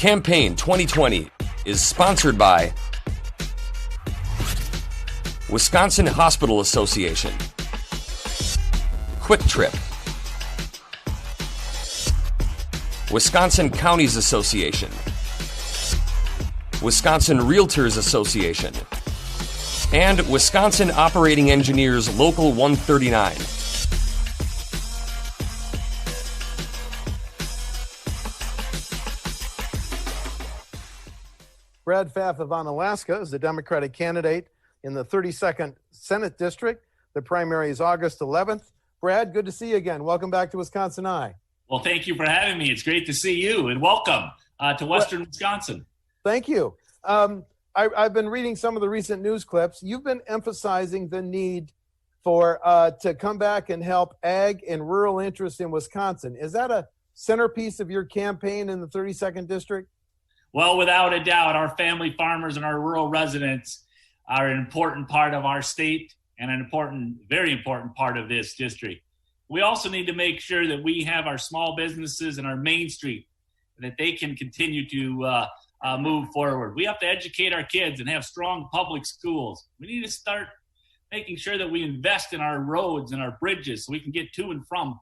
Campaign 2020 is sponsored by Wisconsin Hospital Association, Quick Trip, Wisconsin Counties Association, Wisconsin Realtors Association, and Wisconsin Operating Engineers Local 139. Brad Pfaff of Onalaska is the Democratic candidate in the 32nd Senate District. The primary is August 11th. Brad, good to see you again. Welcome back to WisconsinEye. Well, thank you for having me. It's great to see you, and welcome to Western Wisconsin. Thank you. I've been reading some of the recent news clips. You've been emphasizing the need for to come back and help ag and rural interests in Wisconsin. Is that a centerpiece of your campaign in the 32nd District? Well, without a doubt, our family farmers and our rural residents are an important part of our state and an important, very important part of this district. We also need to make sure that we have our small businesses and our Main Street, that they can continue to move forward. We have to educate our kids and have strong public schools. We need to start making sure that we invest in our roads and our bridges so we can get to and from.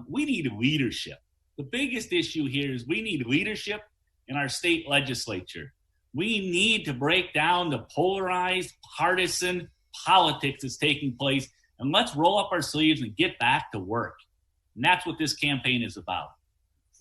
We need leadership. The biggest issue here is we need leadership in our state legislature. We need to break down the polarized, partisan politics that's taking place, and let's roll up our sleeves and get back to work. And that's what this campaign is about.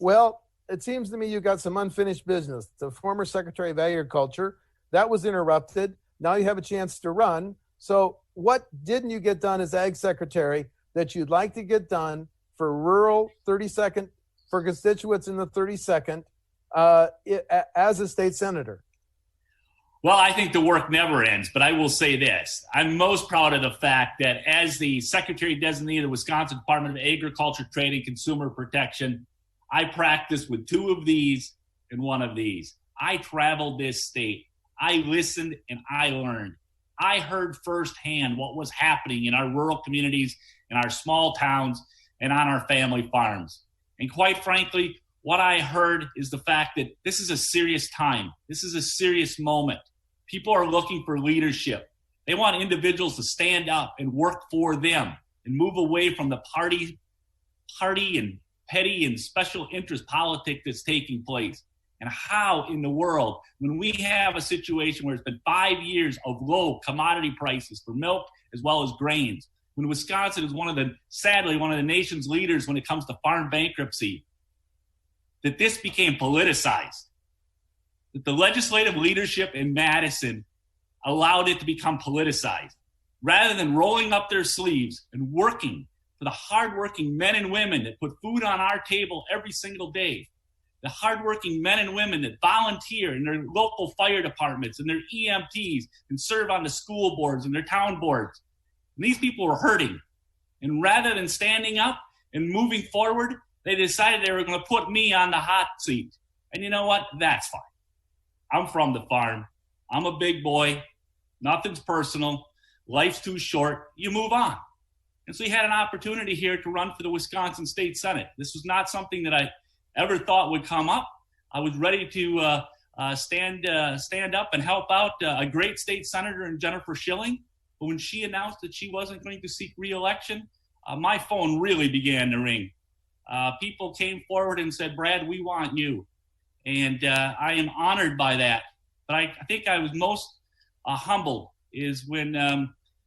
Well, it seems to me you got some unfinished business. The former Secretary of Agriculture, that was interrupted. Now you have a chance to run. So what didn't you get done as Ag Secretary that you'd like to get done for rural 32nd, for constituents in the 32nd, as a state senator? Well, I think the work never ends, but I will say this. I'm most proud of the fact that as the Secretary Designee of the Wisconsin Department of Agriculture, Trade, and Consumer Protection, I practiced with two of these and one of these. I traveled this state. I listened and I learned. I heard firsthand what was happening in our rural communities, in our small towns, and on our family farms. And quite frankly, what I heard is the fact that this is a serious time. This is a serious moment. People are looking for leadership. They want individuals to stand up and work for them and move away from the party and petty and special interest politics that's taking place. And how in the world, when we have a situation where it's been 5 years of low commodity prices for milk as well as grains, when Wisconsin is sadly one of the nation's leaders when it comes to farm bankruptcy, that this became politicized, that the legislative leadership in Madison allowed it to become politicized. Rather than rolling up their sleeves and working for the hardworking men and women that put food on our table every single day, the hardworking men and women that volunteer in their local fire departments and their EMTs and serve on the school boards and their town boards. And these people were hurting. And rather than standing up and moving forward, they decided they were going to put me on the hot seat. And you know what? That's fine. I'm from the farm. I'm a big boy. Nothing's personal. Life's too short. You move on. And so he had an opportunity here to run for the Wisconsin State Senate. This was not something that I ever thought would come up. I was ready to stand up and help out a great state senator in Jennifer Schilling. But when she announced that she wasn't going to seek re-election, my phone really began to ring. People came forward and said, Brad, we want you. And I am honored by that. But I think I was most humbled is when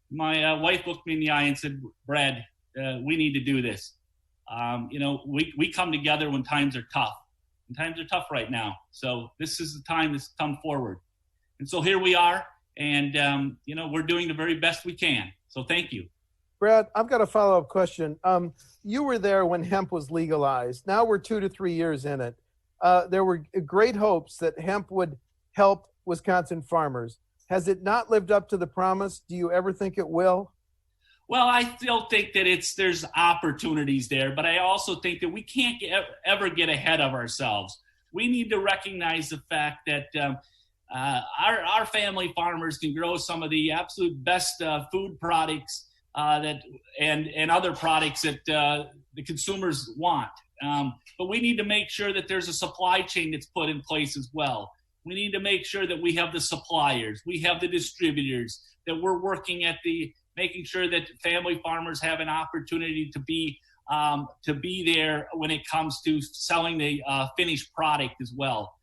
my wife looked me in the eye and said, Brad, we need to do this. We come together when times are tough. And times are tough right now. So this is the time to come forward. And so here we are. And, we're doing the very best we can. So thank you. Brad, I've got a follow-up question. You were there when hemp was legalized. Now we're 2 to 3 years in it. There were great hopes that hemp would help Wisconsin farmers. Has it not lived up to the promise? Do you ever think it will? Well, I still think that there's opportunities there, but I also think that we can't ever get ahead of ourselves. We need to recognize the fact that our family farmers can grow some of the absolute best food products and other products that the consumers want. But we need to make sure that there's a supply chain that's put in place as well. We need to make sure that we have the suppliers, we have the distributors, that we're working at making sure that family farmers have an opportunity to be there when it comes to selling the finished product as well.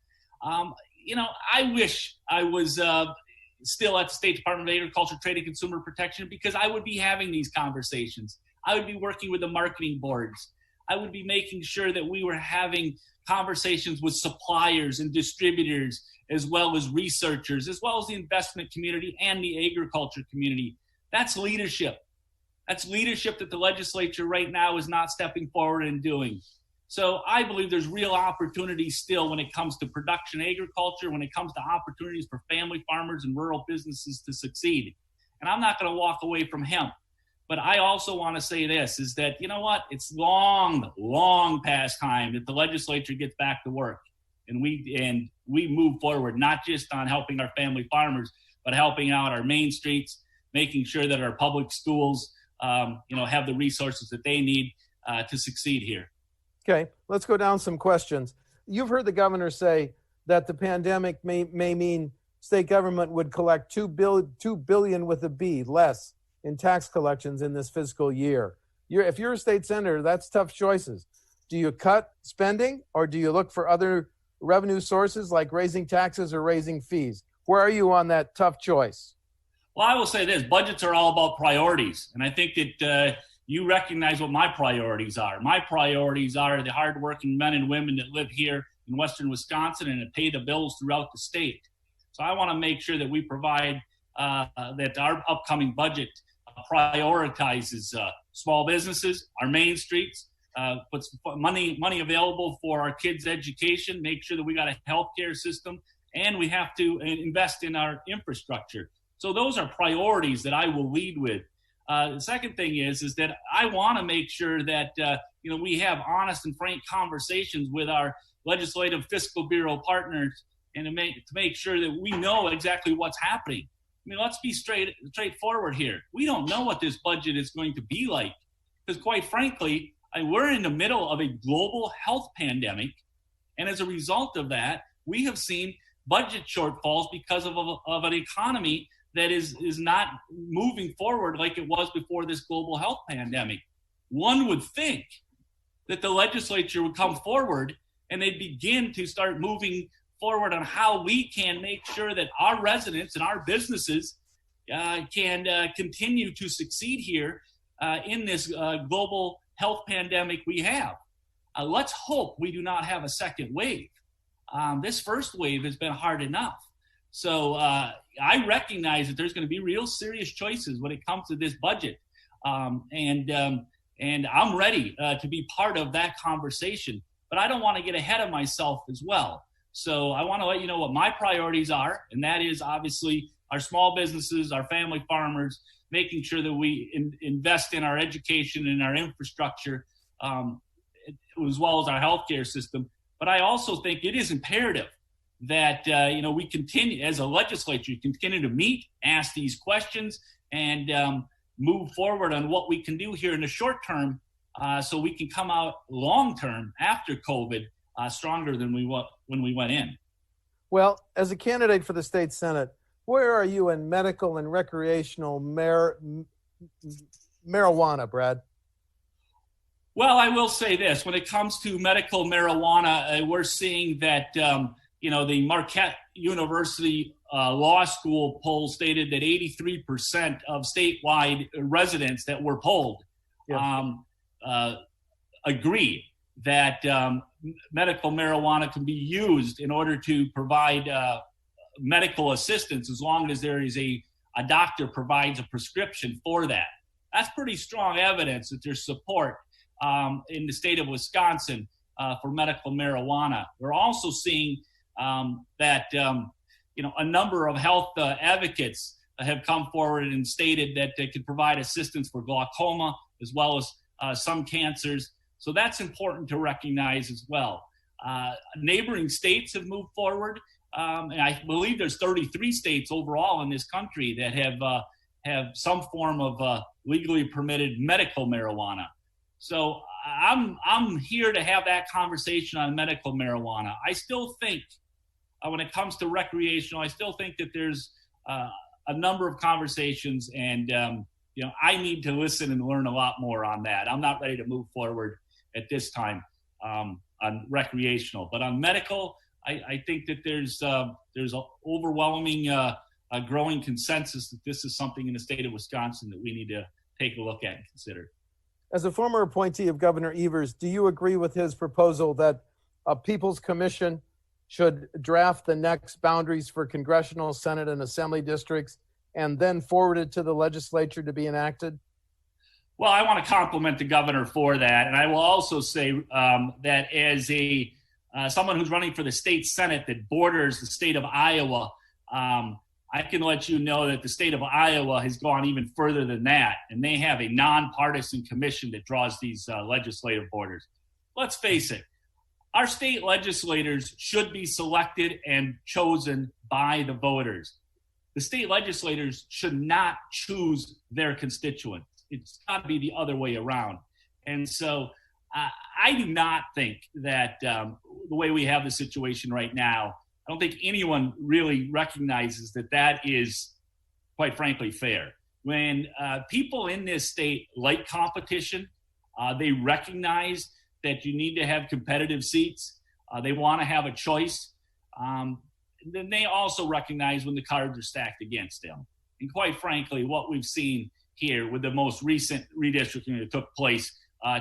I wish I was still at the State Department of Agriculture, Trade, and Consumer Protection, because I would be having these conversations. I would be working with the marketing boards. I would be making sure that we were having conversations with suppliers and distributors, as well as researchers, as well as the investment community and the agriculture community. That's leadership. That's leadership that the legislature right now is not stepping forward and doing. So I believe there's real opportunities still when it comes to production agriculture, when it comes to opportunities for family farmers and rural businesses to succeed. And I'm not going to walk away from hemp. But I also want to say this, is that, you know what, it's long past time that the legislature gets back to work and we move forward, not just on helping our family farmers, but helping out our main streets, making sure that our public schools have the resources that they need to succeed here. Okay, let's go down some questions. You've heard the governor say that the pandemic may mean state government would collect $2 billion with a B less in tax collections in this fiscal year. If you're a state senator, that's tough choices. Do you cut spending, or do you look for other revenue sources like raising taxes or raising fees? Where are you on that tough choice? Well, I will say this, budgets are all about priorities. And I think that you recognize what my priorities are. My priorities are the hardworking men and women that live here in Western Wisconsin and that pay the bills throughout the state. So I want to make sure that we provide that our upcoming budget prioritizes small businesses, our main streets, puts money available for our kids' education, make sure that we got a healthcare system, and we have to invest in our infrastructure. So those are priorities that I will lead with. The second thing is that I want to make sure that we have honest and frank conversations with our legislative fiscal bureau partners, and to make sure that we know exactly what's happening. I mean, let's be straightforward here. We don't know what this budget is going to be like, because quite frankly, we're in the middle of a global health pandemic, and as a result of that, we have seen budget shortfalls because of an economy that is not moving forward like it was before this global health pandemic. One would think that the legislature would come forward and they'd begin to start moving forward on how we can make sure that our residents and our businesses can continue to succeed here in this global health pandemic we have. Let's hope we do not have a second wave. This first wave has been hard enough. So I recognize that there's going to be real serious choices when it comes to this budget. And I'm ready to be part of that conversation. But I don't want to get ahead of myself as well. So I want to let you know what my priorities are, and that is obviously our small businesses, our family farmers, making sure that we invest in our education and our infrastructure, as well as our healthcare system. But I also think it is imperative that we continue, as a legislature, continue to meet, ask these questions, and move forward on what we can do here in the short term, so we can come out long term after COVID stronger than when we went in. Well, as a candidate for the state Senate, where are you in medical and recreational marijuana, Brad? Well, I will say this. When it comes to medical marijuana, we're seeing that, the Marquette University Law School poll stated that 83% of statewide residents that were polled agree that medical marijuana can be used in order to provide medical assistance as long as there is a doctor provides a prescription for that. That's pretty strong evidence that there's support in the state of Wisconsin for medical marijuana. We're also seeing that a number of health advocates have come forward and stated that they could provide assistance for glaucoma as well as some cancers. So that's important to recognize as well. Neighboring states have moved forward, and I believe there's 33 states overall in this country that have have some form of legally permitted medical marijuana. So I'm here to have that conversation on medical marijuana. I still think when it comes to recreational, I still think that there's a number of conversations, and I need to listen and learn a lot more on that. I'm not ready to move forward at this time on recreational, but on medical, I think that there's an overwhelming growing consensus that this is something in the state of Wisconsin that we need to take a look at and consider. As a former appointee of Governor Evers, do you agree with his proposal that a People's Commission should draft the next boundaries for congressional, Senate, and Assembly districts and then forward it to the legislature to be enacted? Well, I want to compliment the governor for that. And I will also say that as someone who's running for the state Senate that borders the state of Iowa, I can let you know that the state of Iowa has gone even further than that, and they have a nonpartisan commission that draws these legislative borders. Let's face it, our state legislators should be selected and chosen by the voters. The state legislators should not choose their constituents. It's got to be the other way around. And so I do not think that the way we have the situation right now, I don't think anyone really recognizes that is, quite frankly, fair. When people in this state like competition, they recognize that you need to have competitive seats. They want to have a choice. Then they also recognize when the cards are stacked against them. And quite frankly, what we've seen here with the most recent redistricting that took place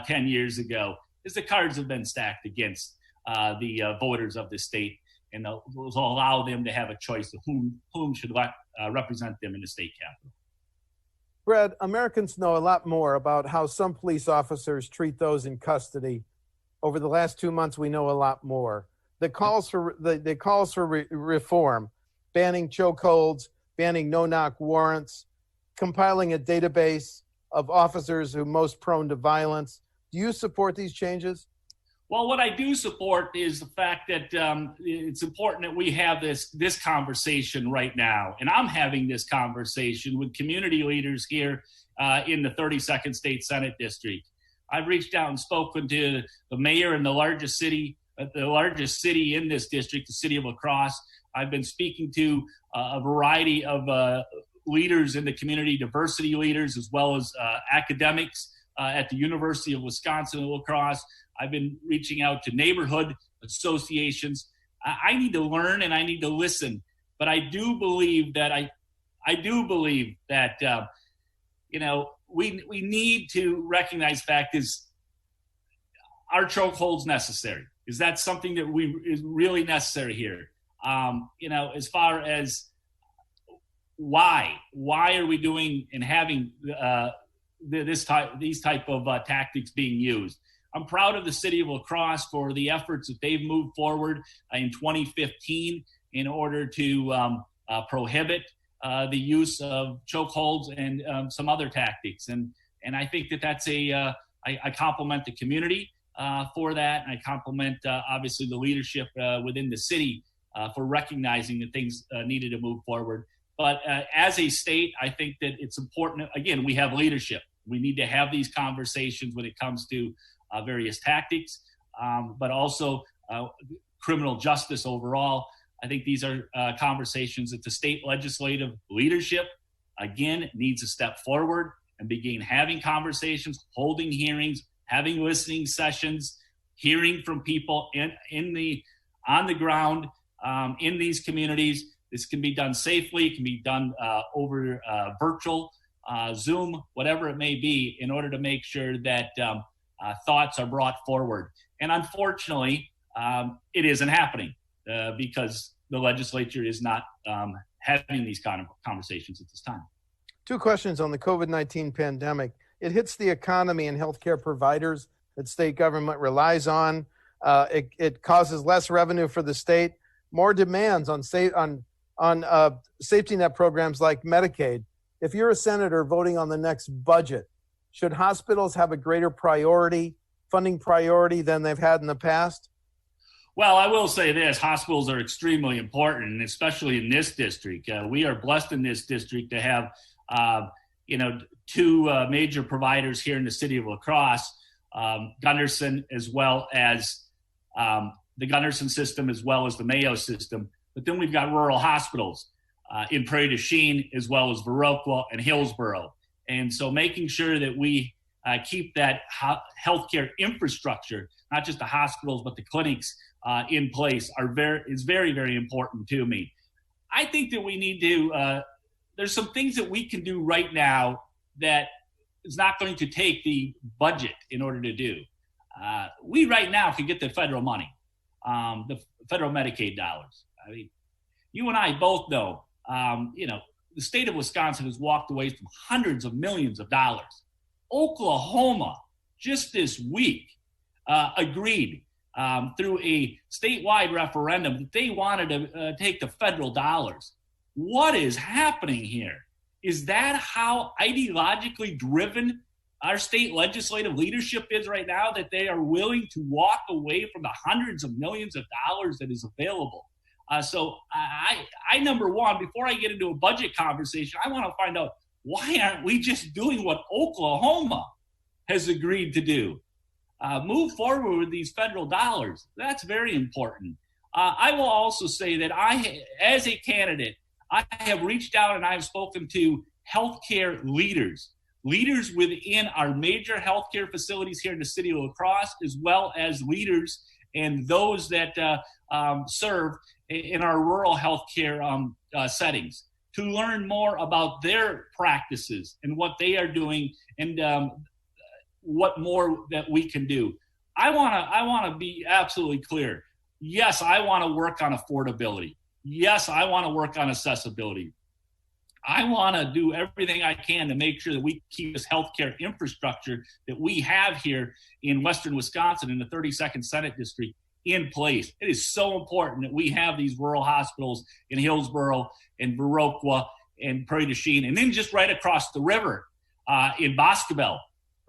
10 years ago is the cards have been stacked against the voters of the state. And will allow them to have a choice of whom should represent them in the state capitol. Brad, Americans know a lot more about how some police officers treat those in custody. Over the last 2 months, we know a lot more. The calls for reform, banning chokeholds, banning no-knock warrants, compiling a database of officers who are most prone to violence. Do you support these changes? Well, what I do support is the fact that it's important that we have this conversation right now. And I'm having this conversation with community leaders here in the 32nd State Senate District. I've reached out and spoken to the mayor in the largest city in this district, the city of La Crosse. I've been speaking to a variety of leaders in the community, diversity leaders, as well as academics at the University of Wisconsin in La Crosse. I've been reaching out to neighborhood associations. I need to learn and I need to listen, but I do believe that we need to recognize fact is our chokehold's necessary. Is that something that is really necessary here? As far as why are we doing and having these type of tactics being used? I'm proud of the city of La Crosse for the efforts that they've moved forward in 2015 in order to prohibit the use of chokeholds and some other tactics. And I think that's I compliment the community for that. And I compliment, obviously, the leadership within the city for recognizing that things needed to move forward. But as a state, I think that it's important. Again, we have leadership. We need to have these conversations when it comes to various tactics, but also criminal justice overall. I think these are conversations that the state legislative leadership, again, needs to step forward and begin having conversations, holding hearings, having listening sessions, hearing from people on the ground in these communities. This can be done safely. It can be done over virtual, Zoom, whatever it may be, in order to make sure that thoughts are brought forward. And unfortunately, it isn't happening because the legislature is not having these kind of conversations at this time. Two questions on the COVID-19 pandemic. It hits the economy and healthcare providers that state government relies on. It causes less revenue for the state, more demands on safety net programs like Medicaid. If you're a senator voting on the next budget, should hospitals have a greater funding priority than they've had in the past? Well, I will say this, hospitals are extremely important, especially in this district. We are blessed in this district to have two major providers here in the city of La Crosse, Gunderson, as well as the Gunderson system, as well as the Mayo system. But then we've got rural hospitals in Prairie du Chien, as well as Viroqua and Hillsborough. And so making sure that we keep that healthcare infrastructure, not just the hospitals, but the clinics in place is very, very important to me. I think that we need to, there's some things that we can do right now that is not going to take the budget in order to do. We right now can get the federal money, the federal Medicaid dollars. I mean, you and I both know, the state of Wisconsin has walked away from hundreds of millions of dollars. Oklahoma, just this week, agreed through a statewide referendum that they wanted to take the federal dollars. What is happening here? Is that how ideologically driven our state legislative leadership is right now, that they are willing to walk away from the hundreds of millions of dollars that is available? So I number one, before I get into a budget conversation, I want to find out, why aren't we just doing what Oklahoma has agreed to do? Move forward with these federal dollars. That's very important. I will also say that as a candidate, I have reached out and I've spoken to healthcare leaders within our major healthcare facilities here in the city of La Crosse, as well as leaders and those that serve in our rural healthcare settings, to learn more about their practices and what they are doing, and what more that we can do. I want to be absolutely clear. Yes, I want to work on affordability. Yes, I want to work on accessibility. I want to do everything I can to make sure that we keep this healthcare infrastructure that we have here in Western Wisconsin in the 32nd Senate District in place. It is so important that we have these rural hospitals in Hillsborough and Viroqua and Prairie du Chien, and then just right across the river in Boscobel,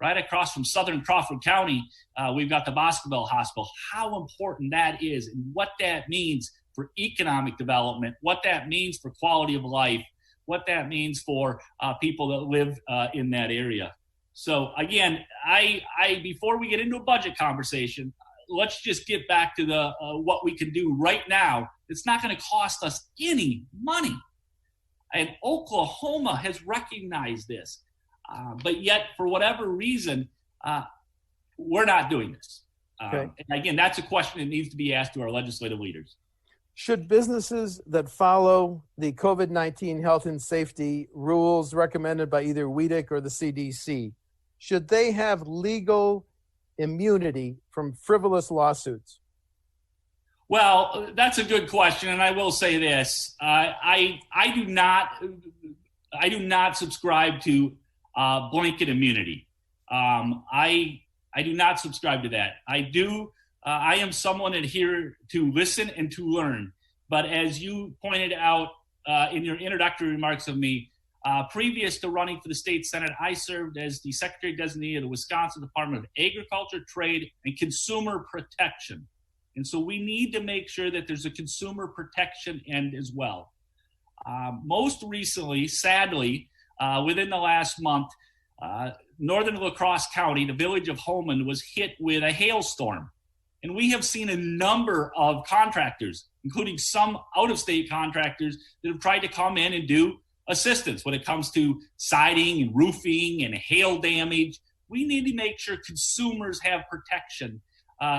right across from southern Crawford County, we've got the Boscobel Hospital. How important that is, and what that means for economic development, what that means for quality of life, what that means for people that live in that area. So again, I before we get into a budget conversation, let's just get back to the what we can do right now. It's not going to cost us any money. And Oklahoma has recognized this. But yet, for whatever reason, we're not doing this. Okay. And again, that's a question that needs to be asked to our legislative leaders. Should businesses that follow the COVID-19 health and safety rules recommended by either WEDC or the CDC, should they have legal immunity from frivolous lawsuits? Well, that's a good question, and I will say this: I do not subscribe to blanket immunity. I do not subscribe to that. I am someone here to listen and to learn. But as you pointed out in your introductory remarks of me, previous to running for the state Senate, I served as the Secretary Designee of the Wisconsin Department of Agriculture, Trade, and Consumer Protection. And so we need to make sure that there's a consumer protection end as well. Most recently, sadly, within the last month, northern La Crosse County, the village of Holman, was hit with a hailstorm. And we have seen a number of contractors, including some out-of-state contractors, that have tried to come in and do assistance when it comes to siding and roofing and hail damage. We need to make sure consumers have protection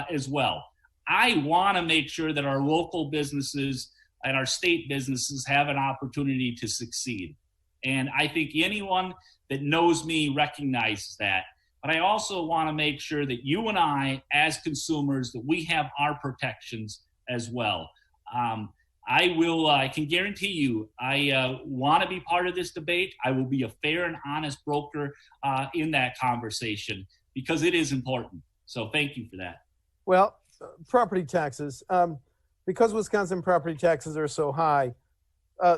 as well. I want to make sure that our local businesses and our state businesses have an opportunity to succeed. And I think anyone that knows me recognizes that. But I also want to make sure that you and I, as consumers, that we have our protections as well. I can guarantee you, I want to be part of this debate. I will be a fair and honest broker in that conversation, because it is important. So thank you for that. Well, property taxes. Because Wisconsin property taxes are so high,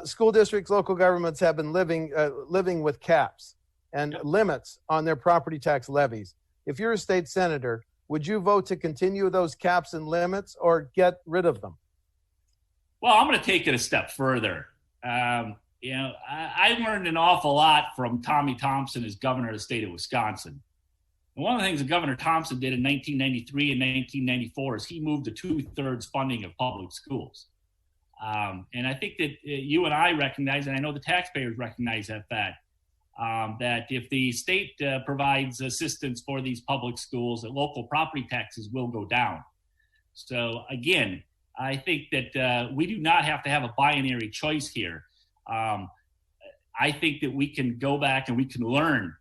school districts, local governments have been living with caps and limits on their property tax levies. If you're a state senator, would you vote to continue those caps and limits or get rid of them? Well, I'm going to take it a step further. I learned an awful lot from Tommy Thompson as governor of the state of Wisconsin. And one of the things that Governor Thompson did in 1993 and 1994 is he moved to 2/3 funding of public schools. And I think that you and I recognize, and I know the taxpayers recognize that fact, that if the state provides assistance for these public schools, that local property taxes will go down. So again, I think that we do not have to have a binary choice here. I think that we can go back and we can learn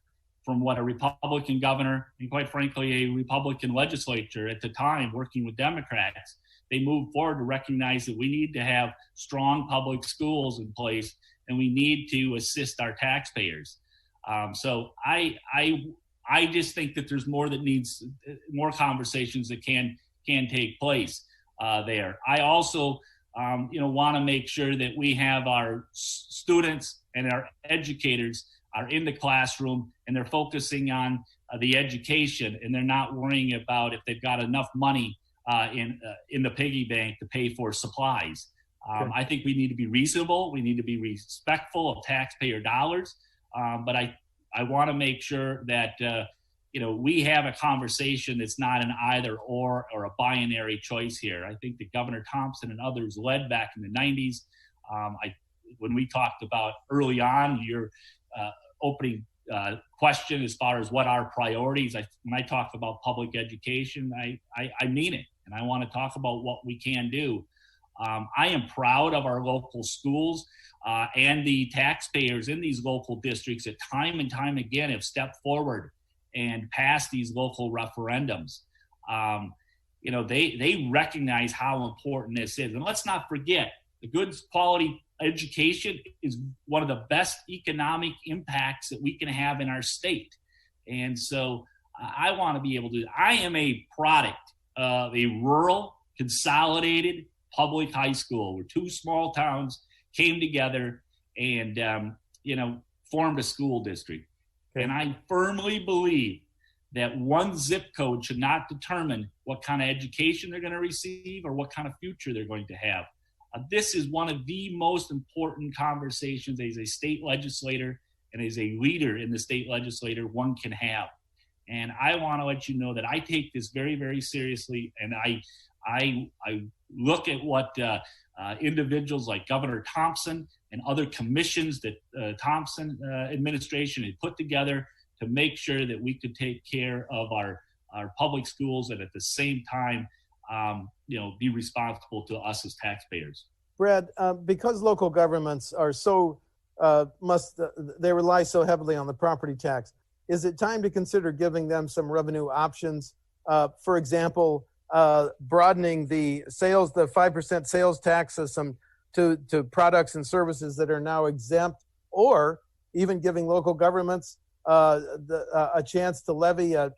from what a Republican governor and, quite frankly, a Republican legislature at the time working with Democrats, they moved forward to recognize that we need to have strong public schools in place and we need to assist our taxpayers. So I just think that there's more that needs more conversations that can take place there. I also want to make sure that we have our students and our educators are in the classroom and they're focusing on the education and they're not worrying about if they've got enough money in the piggy bank to pay for supplies. Okay. I think we need to be reasonable. We need to be respectful of taxpayer dollars. But I want to make sure that we have a conversation that's not an either or a binary choice here. I think that Governor Thompson and others led back in the 90s. When we talked about early on your opening question as far as what our priorities, when I talk about public education, I mean it, and I want to talk about what we can do. I am proud of our local schools and the taxpayers in these local districts that time and time again have stepped forward and passed these local referendums. They recognize how important this is. And let's not forget, the good quality education is one of the best economic impacts that we can have in our state. And so I want to be able to, I am a product of a rural, consolidated public high school where two small towns came together and, formed a school district. Okay. And I firmly believe that one zip code should not determine what kind of education they're going to receive or what kind of future they're going to have. This is one of the most important conversations as a state legislator and as a leader in the state legislature one can have. And I want to let you know that I take this very, very seriously. And I look at what individuals like Governor Thompson and other commissions that Thompson administration had put together to make sure that we could take care of our public schools and at the same time, be responsible to us as taxpayers. Brad, because local governments are they rely so heavily on the property tax, is it time to consider giving them some revenue options? For example, broadening the 5% sales tax to products and services that are now exempt, or even giving local governments a chance to levy a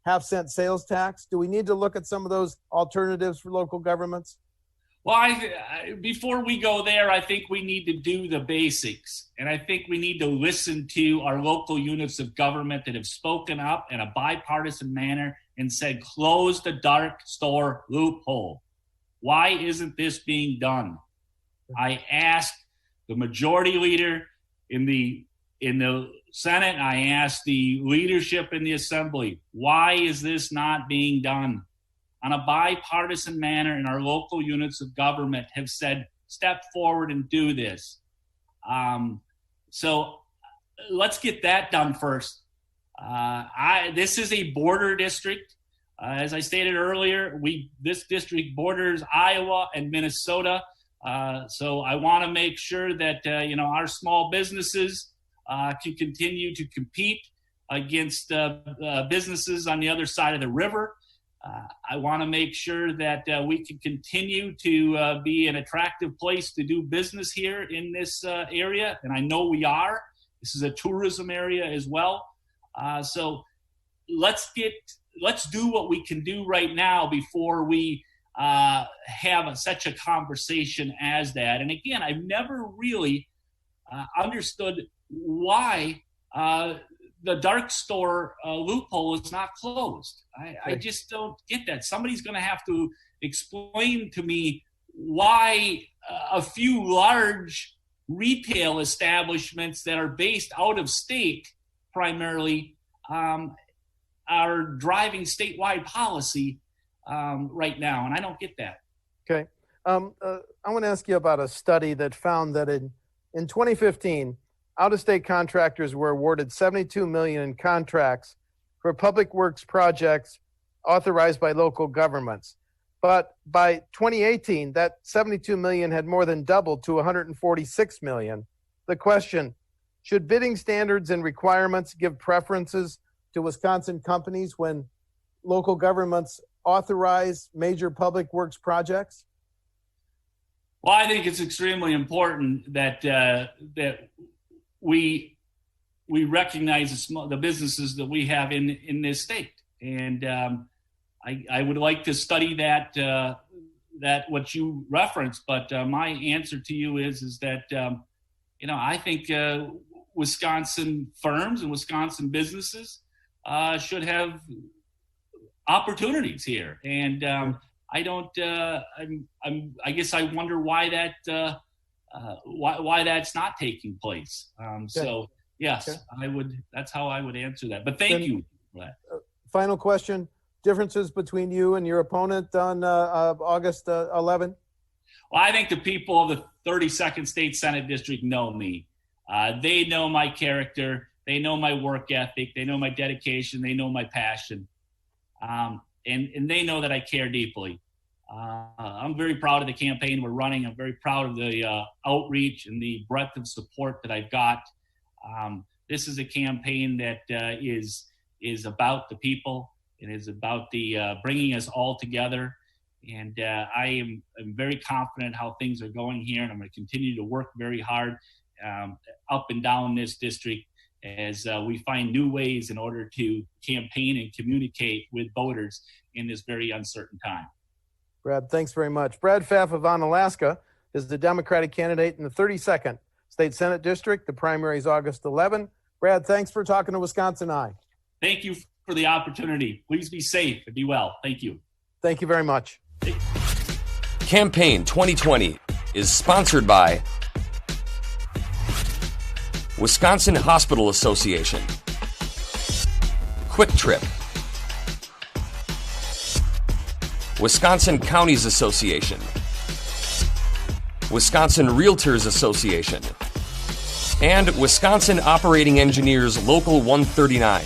half-cent sales tax? Do we need to look at some of those alternatives for local governments? Well, before we go there, I think we need to do the basics. And I think we need to listen to our local units of government that have spoken up in a bipartisan manner and said, close the dark store loophole. Why isn't this being done? I asked the majority leader in the Senate, I asked the leadership in the Assembly, why is this not being done? On a bipartisan manner, and our local units of government have said, step forward and do this. So let's get that done first. This is a border district. As I stated earlier, this district borders Iowa and Minnesota. So I want to make sure that our small businesses can continue to compete against businesses on the other side of the river. I want to make sure that we can continue to be an attractive place to do business here in this area, and I know we are. This is a tourism area as well. So let's do what we can do right now before we have such a conversation as that. And again, I've never really understood why the dark store loophole is not closed. I just don't get that. Somebody's going to have to explain to me why a few large retail establishments that are based out of state primarily are driving statewide policy right now, and I don't get that. Okay. I want to ask you about a study that found that in 2015, out-of-state contractors were awarded $72 million in contracts for public works projects authorized by local governments. But by 2018, that $72 million had more than doubled to $146 million. The question, should bidding standards and requirements give preferences to Wisconsin companies when local governments authorize major public works projects? Well, I think it's extremely important that we recognize the businesses that we have in this state, and I would like to study that what you referenced. But my answer to you is that I think Wisconsin firms and Wisconsin businesses should have opportunities here, and I don't. I guess I wonder why that's not taking place. So yes, okay. I would. That's how I would answer that. But thank you for that. Final question: differences between you and your opponent on August 11? Well, I think the people of the 32nd State Senate District know me. They know my character. They know my work ethic. They know my dedication. They know my passion. And they know that I care deeply. I'm very proud of the campaign we're running. I'm very proud of the outreach and the breadth of support that I've got. This is a campaign that is about the people. It is about the bringing us all together. And I am very confident how things are going here, and I'm going to continue to work very hard up and down this district as we find new ways in order to campaign and communicate with voters in this very uncertain time. Brad, thanks very much. Brad Pfaff of D-Onalaska is the Democratic candidate in the 32nd State Senate District. The primary is August 11. Brad, thanks for talking to WisconsinEye. Thank you for the opportunity. Please be safe and be well. Thank you. Thank you very much. Campaign 2020 is sponsored by Wisconsin Hospital Association, Quick Trip, Wisconsin Counties Association, Wisconsin Realtors Association, and Wisconsin Operating Engineers Local 139.